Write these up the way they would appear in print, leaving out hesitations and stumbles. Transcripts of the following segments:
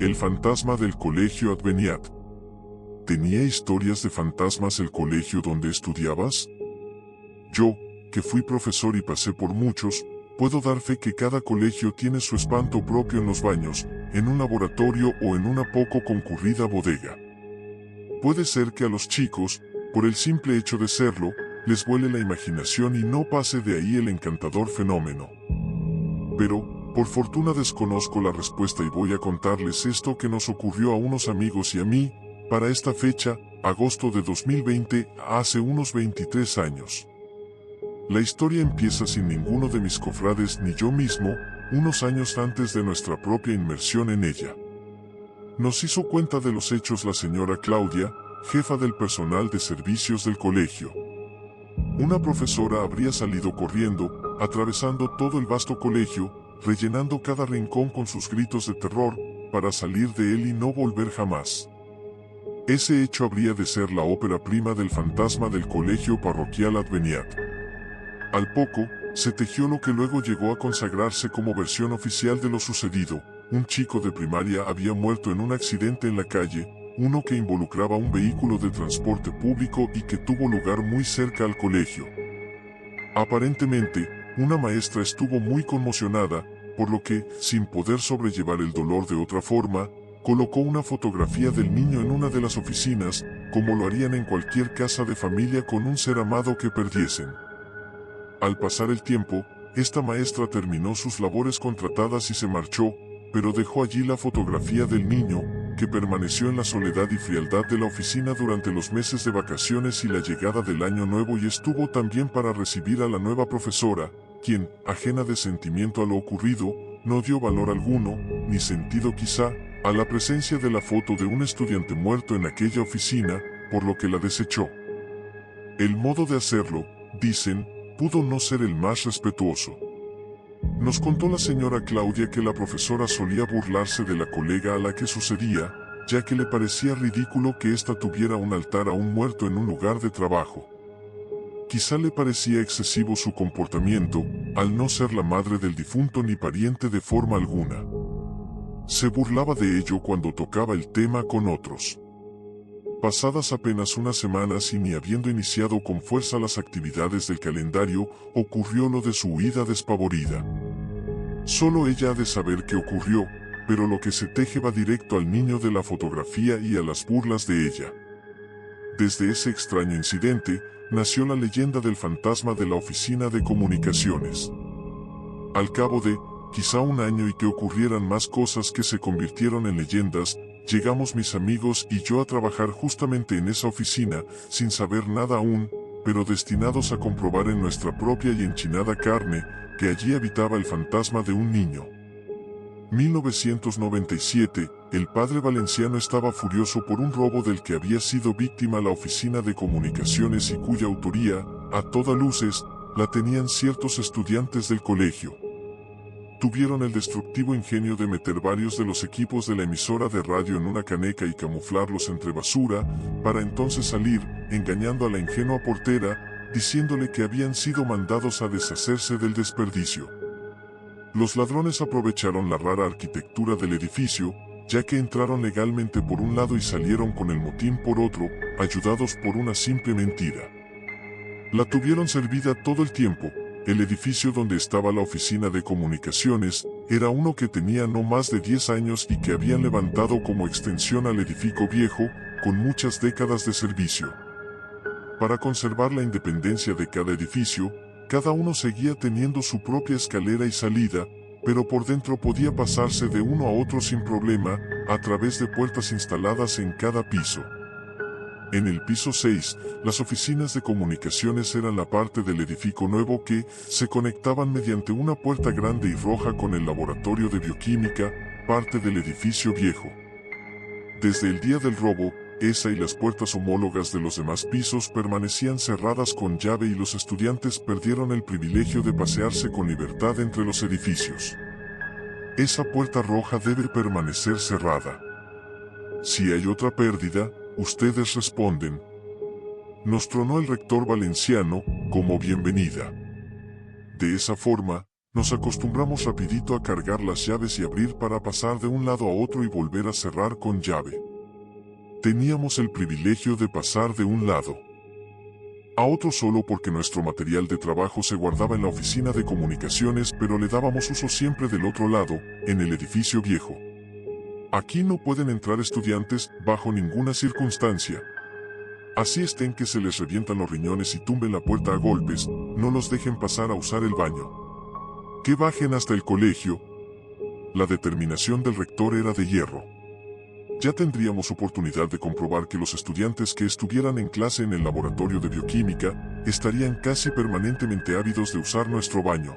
El fantasma del colegio Adveniat. ¿Tenía historias de fantasmas el colegio donde estudiabas? Yo, que fui profesor y pasé por muchos, puedo dar fe que cada colegio tiene su espanto propio en los baños, en un laboratorio o en una poco concurrida bodega. Puede ser que a los chicos, por el simple hecho de serlo, les vuele la imaginación y no pase de ahí el encantador fenómeno. Pero, por fortuna desconozco la respuesta y voy a contarles esto que nos ocurrió a unos amigos y a mí, para esta fecha, agosto de 2020, hace unos 23 años. La historia empieza sin ninguno de mis cofrades ni yo mismo, unos años antes de nuestra propia inmersión en ella. Nos hizo cuenta de los hechos la señora Claudia, jefa del personal de servicios del colegio. Una profesora habría salido corriendo, atravesando todo el vasto colegio, rellenando cada rincón con sus gritos de terror, para salir de él y no volver jamás. Ese hecho habría de ser la ópera prima del fantasma del colegio parroquial Adveniat. Al poco, se tejió lo que luego llegó a consagrarse como versión oficial de lo sucedido. Un chico de primaria había muerto en un accidente en la calle, uno que involucraba un vehículo de transporte público y que tuvo lugar muy cerca al colegio. Aparentemente, una maestra estuvo muy conmocionada, por lo que, sin poder sobrellevar el dolor de otra forma, colocó una fotografía del niño en una de las oficinas, como lo harían en cualquier casa de familia con un ser amado que perdiesen. Al pasar el tiempo, esta maestra terminó sus labores contratadas y se marchó, pero dejó allí la fotografía del niño, que permaneció en la soledad y frialdad de la oficina durante los meses de vacaciones y la llegada del año nuevo, y estuvo también para recibir a la nueva profesora, quien, ajena de sentimiento a lo ocurrido, no dio valor alguno, ni sentido quizá, a la presencia de la foto de un estudiante muerto en aquella oficina, por lo que la desechó. El modo de hacerlo, dicen, pudo no ser el más respetuoso. Nos contó la señora Claudia que la profesora solía burlarse de la colega a la que sucedía, ya que le parecía ridículo que ésta tuviera un altar a un muerto en un lugar de trabajo. Quizá le parecía excesivo su comportamiento, al no ser la madre del difunto ni pariente de forma alguna. Se burlaba de ello cuando tocaba el tema con otros. Pasadas apenas unas semanas y ni habiendo iniciado con fuerza las actividades del calendario, ocurrió lo de su huida despavorida. Solo ella ha de saber qué ocurrió, pero lo que se teje va directo al niño de la fotografía y a las burlas de ella. Desde ese extraño incidente, nació la leyenda del fantasma de la oficina de comunicaciones. Al cabo de, quizá un año y que ocurrieran más cosas que se convirtieron en leyendas, llegamos mis amigos y yo a trabajar justamente en esa oficina, sin saber nada aún, pero destinados a comprobar en nuestra propia y enchinada carne, que allí habitaba el fantasma de un niño. 1997, el padre valenciano estaba furioso por un robo del que había sido víctima la oficina de comunicaciones y cuya autoría, a todas luces, la tenían ciertos estudiantes del colegio. Tuvieron el destructivo ingenio de meter varios de los equipos de la emisora de radio en una caneca y camuflarlos entre basura, para entonces salir, engañando a la ingenua portera, diciéndole que habían sido mandados a deshacerse del desperdicio. Los ladrones aprovecharon la rara arquitectura del edificio, ya que entraron legalmente por un lado y salieron con el motín por otro, ayudados por una simple mentira. La tuvieron servida todo el tiempo. El edificio donde estaba la oficina de comunicaciones, era uno que tenía no más de 10 años y que habían levantado como extensión al edificio viejo, con muchas décadas de servicio. Para conservar la independencia de cada edificio, cada uno seguía teniendo su propia escalera y salida, pero por dentro podía pasarse de uno a otro sin problema, a través de puertas instaladas en cada piso. En el piso 6, las oficinas de comunicaciones eran la parte del edificio nuevo que se conectaban mediante una puerta grande y roja con el laboratorio de bioquímica, parte del edificio viejo. Desde el día del robo, esa y las puertas homólogas de los demás pisos permanecían cerradas con llave y los estudiantes perdieron el privilegio de pasearse con libertad entre los edificios. Esa puerta roja debe permanecer cerrada. Si hay otra pérdida, ustedes responden. Nos tronó el rector valenciano, como bienvenida. De esa forma, Nos acostumbramos rapidito a cargar las llaves y abrir para pasar de un lado a otro y volver a cerrar con llave. Teníamos el privilegio de pasar de un lado a otro solo porque nuestro material de trabajo se guardaba en la oficina de comunicaciones, pero le dábamos uso siempre del otro lado, en el edificio viejo. Aquí no pueden entrar estudiantes bajo ninguna circunstancia. Así estén que se les revientan los riñones y tumben la puerta a golpes, no los dejen pasar a usar el baño. Que bajen hasta el colegio. La determinación del rector era de hierro. Ya tendríamos oportunidad de comprobar que los estudiantes que estuvieran en clase en el laboratorio de bioquímica estarían casi permanentemente ávidos de usar nuestro baño.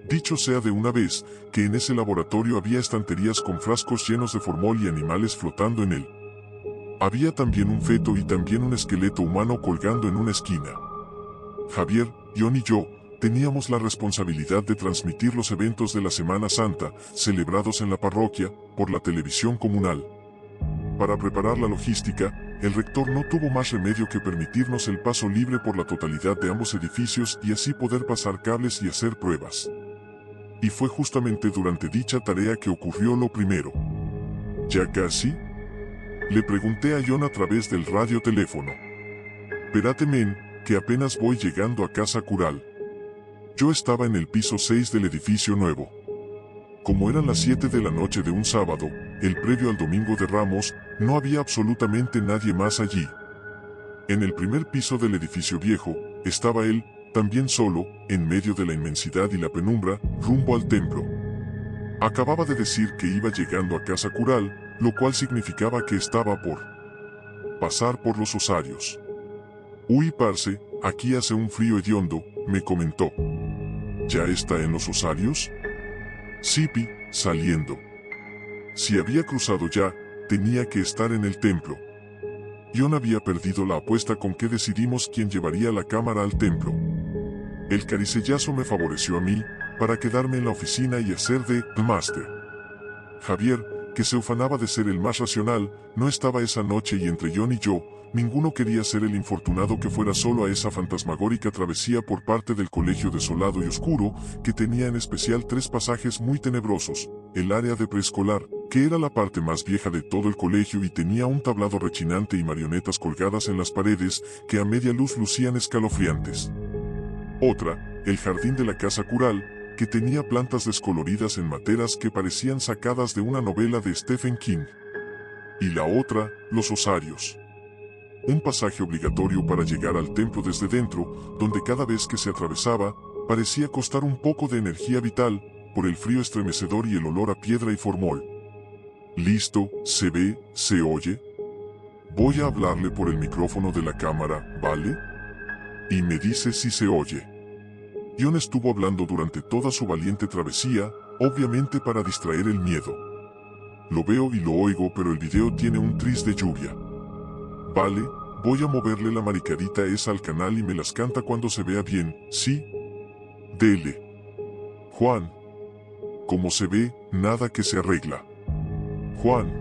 Dicho sea de una vez, que en ese laboratorio había estanterías con frascos llenos de formol y animales flotando en él. Había también un feto y también un esqueleto humano colgando en una esquina. Javier, John y yo teníamos la responsabilidad de transmitir los eventos de la Semana Santa, celebrados en la parroquia, por la televisión comunal. Para preparar la logística, el rector no tuvo más remedio que permitirnos el paso libre por la totalidad de ambos edificios y así poder pasar cables y hacer pruebas. Y fue justamente durante dicha tarea que ocurrió lo primero. ¿Ya casi? Le pregunté a John a través del radioteléfono. Espérate, men, que apenas voy llegando a casa cural. Yo estaba en el piso 6 del edificio nuevo. Como eran las 7 de la noche de un sábado, el previo al Domingo de Ramos, no había absolutamente nadie más allí. En el primer piso del edificio viejo, estaba él, también solo, en medio de la inmensidad y la penumbra, rumbo al templo. Acababa de decir que iba llegando a casa cural, lo cual significaba que estaba por pasar por los osarios. Uy, parce, aquí hace un frío hediondo, me comentó. ¿Ya está en los osarios? Sipi, saliendo. Si había cruzado ya, tenía que estar en el templo. John había perdido la apuesta con que decidimos quién llevaría la cámara al templo. El caricellazo me favoreció a mí, para quedarme en la oficina y hacer de The Master. Javier, que se ufanaba de ser el más racional, no estaba esa noche y entre John y yo, ninguno quería ser el infortunado que fuera solo a esa fantasmagórica travesía por parte del colegio desolado y oscuro, que tenía en especial 3 pasajes muy tenebrosos: el área de preescolar, que era la parte más vieja de todo el colegio y tenía un tablado rechinante y marionetas colgadas en las paredes, que a media luz lucían escalofriantes. Otra, el jardín de la casa cural, que tenía plantas descoloridas en materas que parecían sacadas de una novela de Stephen King. Y la otra, los osarios. Un pasaje obligatorio para llegar al templo desde dentro, donde cada vez que se atravesaba, parecía costar un poco de energía vital, por el frío estremecedor y el olor a piedra y formol. Listo, se ve, se oye. Voy a hablarle por el micrófono de la cámara, ¿vale? Y me dice si se oye. John estuvo hablando durante toda su valiente travesía, obviamente para distraer el miedo. Lo veo y lo oigo, pero el video tiene un tris de lluvia. Vale, voy a moverle la maricadita esa al canal y me las canta cuando se vea bien, ¿sí? Dele. Juan. Como se ve, nada que se arregla. Juan.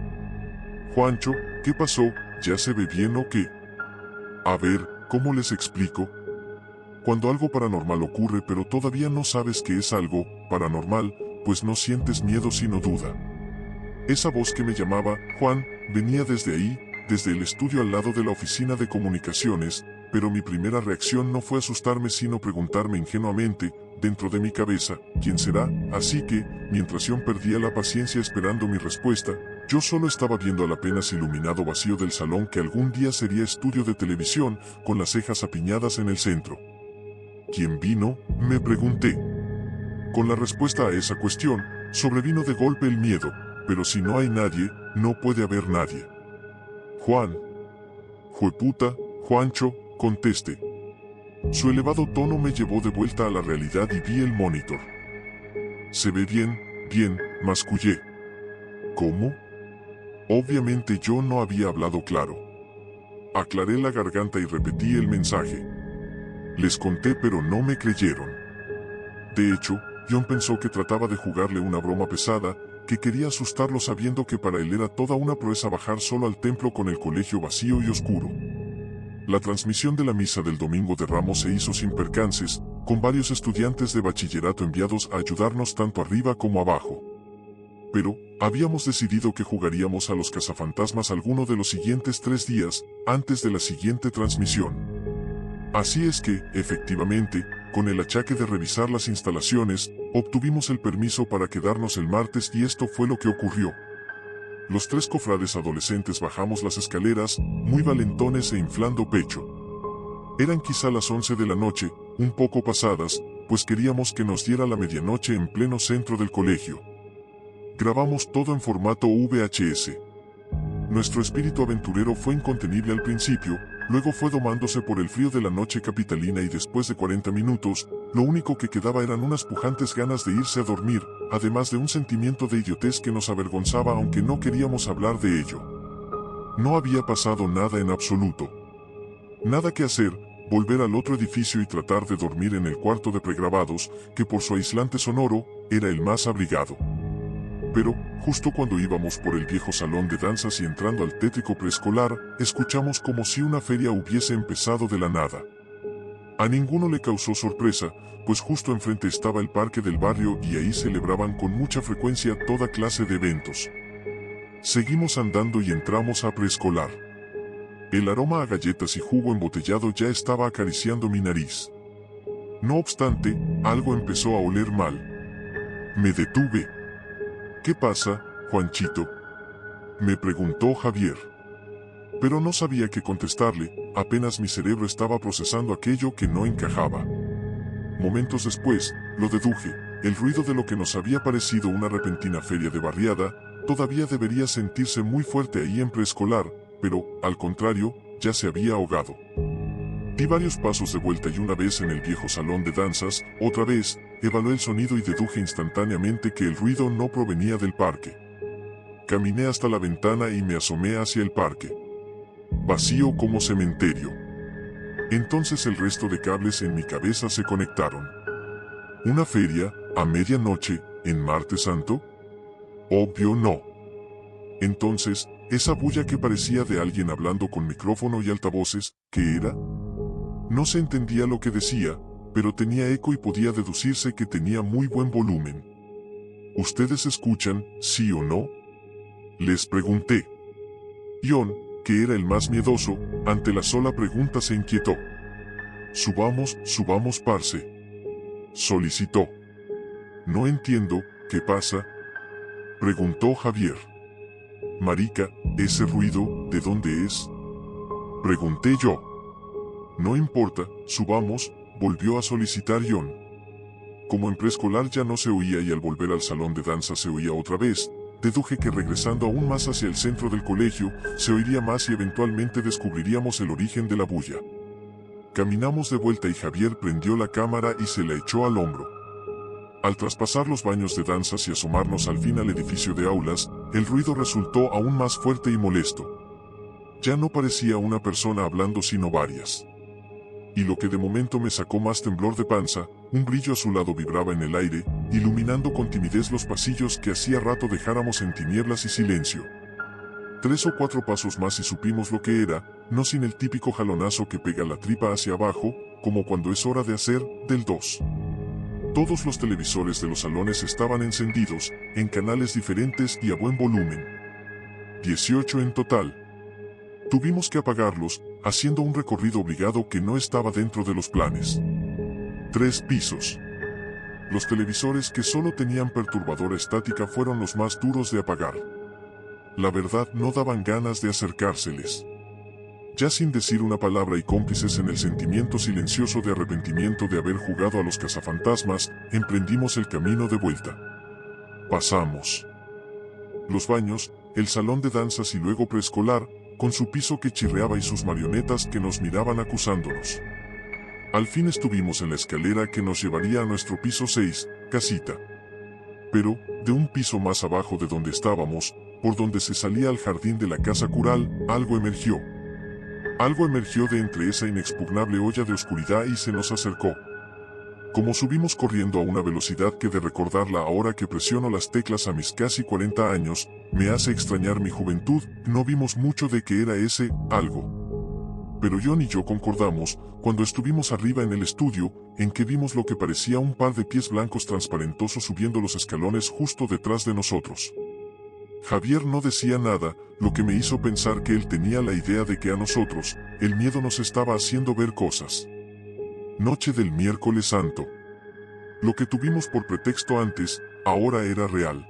Juancho, ¿qué pasó? ¿Ya se ve bien o qué? A ver, ¿cómo les explico? Cuando algo paranormal ocurre pero todavía no sabes que es algo paranormal, pues no sientes miedo sino duda. Esa voz que me llamaba Juan venía desde ahí, desde el estudio al lado de la oficina de comunicaciones, pero mi primera reacción no fue asustarme sino preguntarme ingenuamente, dentro de mi cabeza, ¿quién será? Así que, mientras John perdía la paciencia esperando mi respuesta, yo solo estaba viendo al apenas iluminado vacío del salón que algún día sería estudio de televisión, con las cejas apiñadas en el centro. ¿Quién vino?, me pregunté. Con la respuesta a esa cuestión, sobrevino de golpe el miedo, pero si no hay nadie, no puede haber nadie. Juan. Jueputa, Juancho, contesté. Su elevado tono me llevó de vuelta a la realidad y vi el monitor. Se ve bien, mascullé. ¿Cómo? Obviamente yo no había hablado claro. Aclaré la garganta y repetí el mensaje. Les conté pero no me creyeron. De hecho, John pensó que trataba de jugarle una broma pesada, que quería asustarlo sabiendo que para él era toda una proeza bajar solo al templo con el colegio vacío y oscuro. La transmisión de la misa del Domingo de Ramos se hizo sin percances, con varios estudiantes de bachillerato enviados a ayudarnos tanto arriba como abajo. Pero, habíamos decidido que jugaríamos a los cazafantasmas alguno de los siguientes 3 días, antes de la siguiente transmisión. Así es que, efectivamente, con el achaque de revisar las instalaciones, obtuvimos el permiso para quedarnos el martes y esto fue lo que ocurrió. Los 3 cofrades adolescentes bajamos las escaleras, muy valentones e inflando pecho. Eran quizá las 11 de la noche, un poco pasadas, pues queríamos que nos diera la medianoche en pleno centro del colegio. Grabamos todo en formato VHS. Nuestro espíritu aventurero fue incontenible al principio, luego fue domándose por el frío de la noche capitalina y después de 40 minutos, lo único que quedaba eran unas pujantes ganas de irse a dormir, además de un sentimiento de idiotez que nos avergonzaba aunque no queríamos hablar de ello. No había pasado nada en absoluto. Nada que hacer, volver al otro edificio y tratar de dormir en el cuarto de pregrabados, que por su aislante sonoro, era el más abrigado. Pero, justo cuando íbamos por el viejo salón de danzas y entrando al tétrico preescolar, escuchamos como si una feria hubiese empezado de la nada. A ninguno le causó sorpresa, pues justo enfrente estaba el parque del barrio y ahí celebraban con mucha frecuencia toda clase de eventos. Seguimos andando y entramos a preescolar. El aroma a galletas y jugo embotellado ya estaba acariciando mi nariz. No obstante, algo empezó a oler mal. Me detuve. ¿Qué pasa, Juanchito?, me preguntó Javier. Pero no sabía qué contestarle, apenas mi cerebro estaba procesando aquello que no encajaba. Momentos después, lo deduje, el ruido de lo que nos había parecido una repentina feria de barriada, todavía debería sentirse muy fuerte ahí en preescolar, pero, al contrario, ya se había ahogado. Di varios pasos de vuelta y una vez en el viejo salón de danzas, otra vez, evalué el sonido y deduje instantáneamente que el ruido no provenía del parque. Caminé hasta la ventana y me asomé hacia el parque. Vacío como cementerio. Entonces el resto de cables en mi cabeza se conectaron. ¿Una feria, a medianoche, en Martes Santo? Obvio no. Entonces, esa bulla que parecía de alguien hablando con micrófono y altavoces, ¿qué era? No se entendía lo que decía, pero tenía eco y podía deducirse que tenía muy buen volumen. ¿Ustedes escuchan, sí o no?, les pregunté. John, que era el más miedoso, ante la sola pregunta se inquietó. Subamos, parce, solicitó. No entiendo, ¿qué pasa?, preguntó Javier. Marica, ¿ese ruido, de dónde es?, pregunté yo. No importa, subamos, volvió a solicitar John. Como en preescolar ya no se oía y al volver al salón de danza se oía otra vez, deduje que regresando aún más hacia el centro del colegio, se oiría más y eventualmente descubriríamos el origen de la bulla. Caminamos de vuelta y Javier prendió la cámara y se la echó al hombro. Al traspasar los baños de danzas y asomarnos al fin al edificio de aulas, el ruido resultó aún más fuerte y molesto. Ya no parecía una persona hablando sino varias. Y lo que de momento me sacó más temblor de panza, un brillo azulado vibraba en el aire, iluminando con timidez los pasillos que hacía rato dejáramos en tinieblas y silencio. 3 o 4 pasos más y supimos lo que era, no sin el típico jalonazo que pega la tripa hacia abajo, como cuando es hora de hacer del 2. Todos los televisores de los salones estaban encendidos, en canales diferentes y a buen volumen. 18 en total. Tuvimos que apagarlos, haciendo un recorrido obligado que no estaba dentro de los planes. 3 pisos. Los televisores que solo tenían perturbadora estática fueron los más duros de apagar. La verdad no daban ganas de acercárseles. Ya sin decir una palabra y cómplices en el sentimiento silencioso de arrepentimiento de haber jugado a los cazafantasmas, emprendimos el camino de vuelta. Pasamos los baños, el salón de danzas y luego preescolar, con su piso que chirriaba y sus marionetas que nos miraban acusándonos. Al fin estuvimos en la escalera que nos llevaría a nuestro piso 6, casita. Pero, de un piso más abajo de donde estábamos, por donde se salía al jardín de la casa cural, algo emergió. Algo emergió de entre esa inexpugnable olla de oscuridad y se nos acercó. Como subimos corriendo a una velocidad que de recordarla ahora que presiono las teclas a mis casi 40 años, me hace extrañar mi juventud, no vimos mucho de qué era ese algo. pero John y yo concordamos, cuando estuvimos arriba en el estudio, en que vimos lo que parecía un par de pies blancos transparentosos subiendo los escalones justo detrás de nosotros. Javier no decía nada, lo que me hizo pensar que él tenía la idea de que a nosotros, el miedo nos estaba haciendo ver cosas. Noche del miércoles santo. Lo que tuvimos por pretexto antes, ahora era real.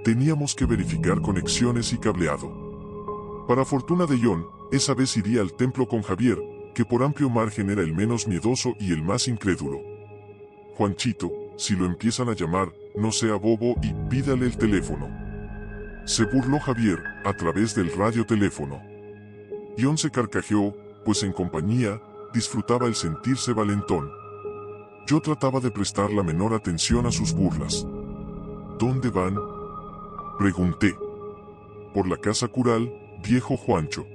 Teníamos que verificar conexiones y cableado. Para fortuna de John, esa vez iría al templo con Javier, que por amplio margen era el menos miedoso y el más incrédulo. Juanchito, si lo empiezan a llamar, no sea bobo y pídale el teléfono. Se burló Javier, a través del radioteléfono. John se carcajeó, pues en compañía, disfrutaba el sentirse valentón. Yo trataba de prestar la menor atención a sus burlas. ¿Dónde van?, pregunté. Por la casa cural, viejo Juancho.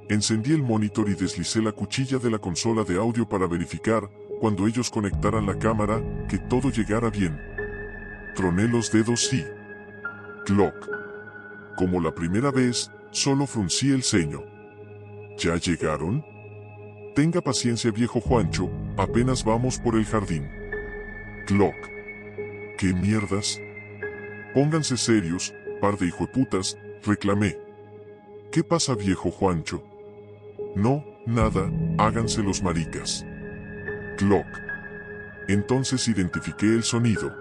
Encendí el monitor y deslicé la cuchilla de la consola de audio para verificar, cuando ellos conectaran la cámara, que todo llegara bien. Troné los dedos y... ¡cloc! Como la primera vez, solo fruncí el ceño. ¿Ya llegaron? Tenga paciencia, viejo Juancho, apenas vamos por el jardín. ¡Cloc! ¿Qué mierdas? Pónganse serios, par de hijueputas, reclamé. ¿Qué pasa, viejo Juancho? No, nada, háganse los maricas. ¡Cloc! Entonces identifiqué el sonido.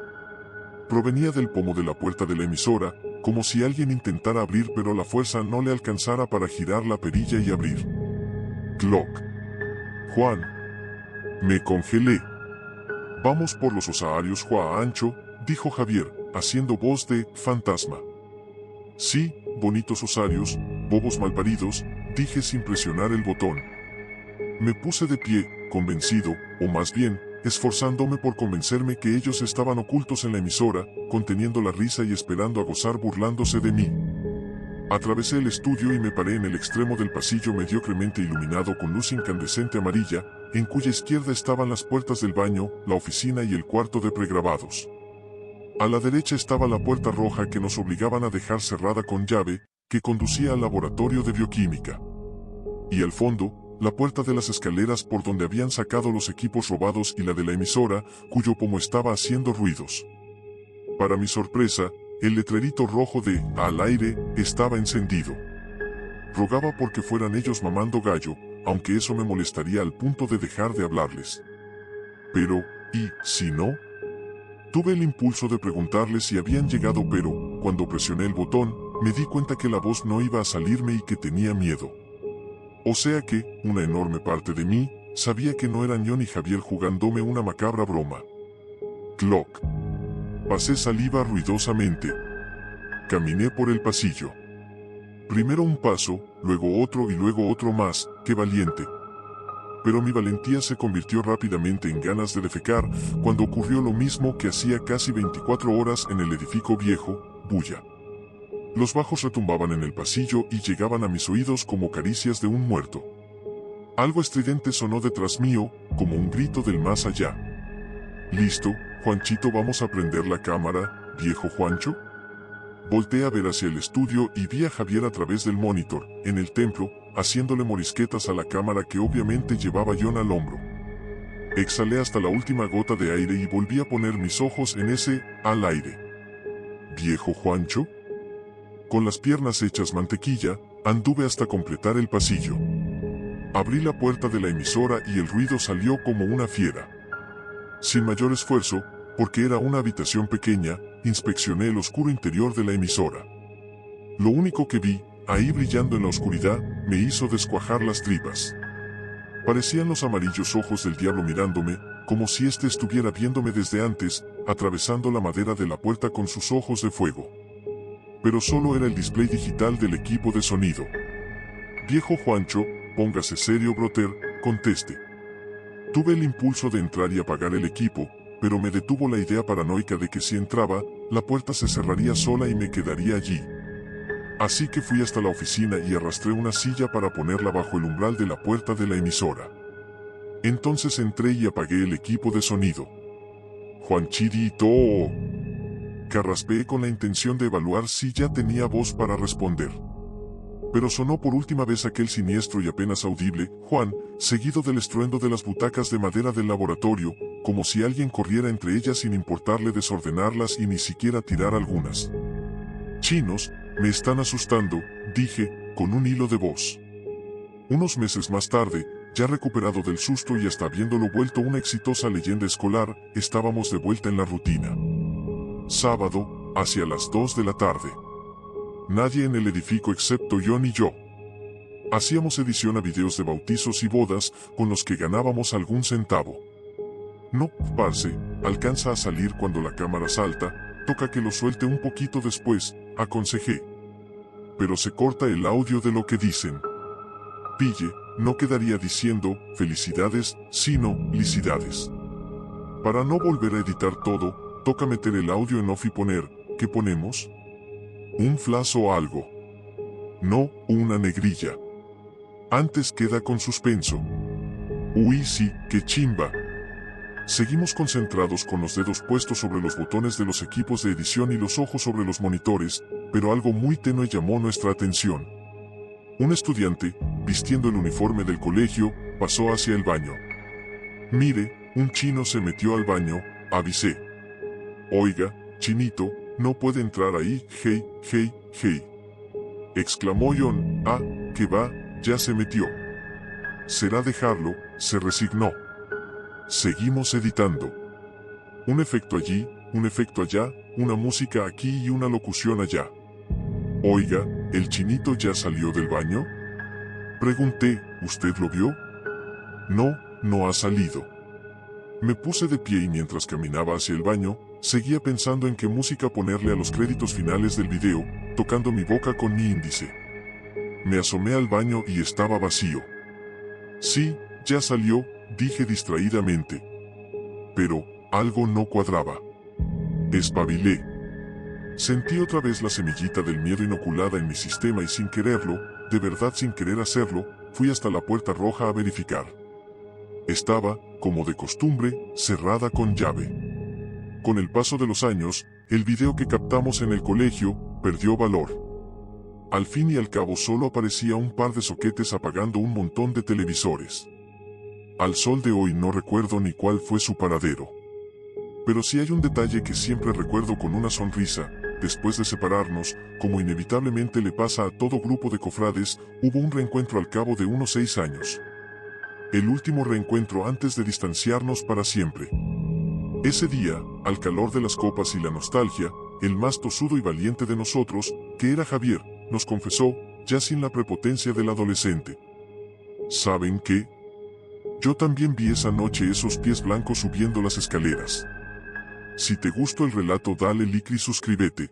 Provenía del pomo de la puerta de la emisora, como si alguien intentara abrir pero la fuerza no le alcanzara para girar la perilla y abrir. ¡Cloc! Juan. Me congelé. Vamos por los osaharios, Juancho, dijo Javier, haciendo voz de fantasma. Sí, bonitos osarios, bobos malparidos, dije sin presionar el botón. Me puse de pie, convencido, o más bien, esforzándome por convencerme que ellos estaban ocultos en la emisora, conteniendo la risa y esperando a gozar burlándose de mí. Atravesé el estudio y me paré en el extremo del pasillo mediocremente iluminado con luz incandescente amarilla, en cuya izquierda estaban las puertas del baño, la oficina y el cuarto de pregrabados. A la derecha estaba la puerta roja que nos obligaban a dejar cerrada con llave, que conducía al laboratorio de bioquímica. Y al fondo, la puerta de las escaleras por donde habían sacado los equipos robados y la de la emisora, cuyo pomo estaba haciendo ruidos. Para mi sorpresa, el letrerito rojo de «Al aire» estaba encendido. Rogaba porque fueran ellos mamando gallo, aunque eso me molestaría al punto de dejar de hablarles. Pero, ¿y si no? Tuve el impulso de preguntarles si habían llegado, pero, cuando presioné el botón, me di cuenta que la voz no iba a salirme y que tenía miedo. O sea que, una enorme parte de mí, sabía que no eran John y Javier jugándome una macabra broma. ¡Cloc! Pasé saliva ruidosamente. Caminé por el pasillo. Primero un paso, luego otro y luego otro más, ¡qué valiente! Pero mi valentía se convirtió rápidamente en ganas de defecar, cuando ocurrió lo mismo que hacía casi 24 horas en el edificio viejo, bulla. Los bajos retumbaban en el pasillo y llegaban a mis oídos como caricias de un muerto. Algo estridente sonó detrás mío, como un grito del más allá. ¿Listo, Juanchito, vamos a prender la cámara, viejo Juancho? Volteé a ver hacia el estudio y vi a Javier a través del monitor, en el templo, haciéndole morisquetas a la cámara que obviamente llevaba John al hombro. Exhalé hasta la última gota de aire y volví a poner mis ojos en ese «al aire». ¿Viejo Juancho? Con las piernas hechas mantequilla, anduve hasta completar el pasillo. Abrí la puerta de la emisora y el ruido salió como una fiera. Sin mayor esfuerzo, porque era una habitación pequeña, inspeccioné el oscuro interior de la emisora. Lo único que vi, ahí brillando en la oscuridad, me hizo descuajar las tripas. Parecían los amarillos ojos del diablo mirándome, como si éste estuviera viéndome desde antes, atravesando la madera de la puerta con sus ojos de fuego. Pero solo era el display digital del equipo de sonido. Viejo Juancho, póngase serio, brother, conteste. Tuve el impulso de entrar y apagar el equipo, pero me detuvo la idea paranoica de que si entraba, la puerta se cerraría sola y me quedaría allí. Así que fui hasta la oficina y arrastré una silla para ponerla bajo el umbral de la puerta de la emisora. Entonces entré y apagué el equipo de sonido. Juanchito, carraspeé con la intención de evaluar si ya tenía voz para responder. pero sonó por última vez aquel siniestro y apenas audible Juan, seguido del estruendo de las butacas de madera del laboratorio, como si alguien corriera entre ellas sin importarle desordenarlas y ni siquiera tirar algunas. Chinos, me están asustando, dije, con un hilo de voz. Unos meses más tarde, ya recuperado del susto y hasta habiéndolo vuelto una exitosa leyenda escolar, estábamos de vuelta en la rutina. Sábado, hacia las 2 de la tarde. Nadie en el edificio excepto John y yo. Hacíamos edición a videos de bautizos y bodas, con los que ganábamos algún centavo. No, parce, alcanza a salir cuando la cámara salta, toca que lo suelte un poquito después, aconsejé. Pero se corta el audio de lo que dicen. Pille, no quedaría diciendo, felicidades, sino, licidades. Para no volver a editar todo, toca meter el audio en off y poner, ¿qué ponemos? Un flash o algo. No, una negrilla. Antes queda con suspenso. Uy sí, qué chimba. Seguimos concentrados con los dedos puestos sobre los botones de los equipos de edición y los ojos sobre los monitores, pero algo muy tenue llamó nuestra atención. Un estudiante, vistiendo el uniforme del colegio, pasó hacia el baño. Mire, un chino se metió al baño, avisé. Oiga, chinito, no puede entrar ahí, hey, hey, hey. Exclamó John, ah, que va, ya se metió. Será dejarlo, se resignó. Seguimos editando. Un efecto allí, un efecto allá, una música aquí y una locución allá. Oiga, ¿el chinito ya salió del baño? Pregunté, ¿usted lo vio? No, no ha salido. Me puse de pie y mientras caminaba hacia el baño, seguía pensando en qué música ponerle a los créditos finales del video, tocando mi boca con mi índice. Me asomé al baño y estaba vacío. Sí, ya salió, dije distraídamente. Pero, algo no cuadraba. Espabilé. Sentí otra vez la semillita del miedo inoculada en mi sistema y sin quererlo, de verdad sin querer hacerlo, fui hasta la puerta roja a verificar. Estaba, como de costumbre, cerrada con llave. Con el paso de los años, el video que captamos en el colegio, perdió valor. Al fin y al cabo solo aparecía un par de soquetes apagando un montón de televisores. Al sol de hoy no recuerdo ni cuál fue su paradero. Pero sí hay un detalle que siempre recuerdo con una sonrisa. Después de separarnos, como inevitablemente le pasa a todo grupo de cofrades, hubo un reencuentro al cabo de unos 6 años. El último reencuentro antes de distanciarnos para siempre. Ese día, al calor de las copas y la nostalgia, el más tosudo y valiente de nosotros, que era Javier, nos confesó, ya sin la prepotencia del adolescente. ¿Saben qué? Yo también vi esa noche esos pies blancos subiendo las escaleras. Si te gustó el relato dale like y suscríbete.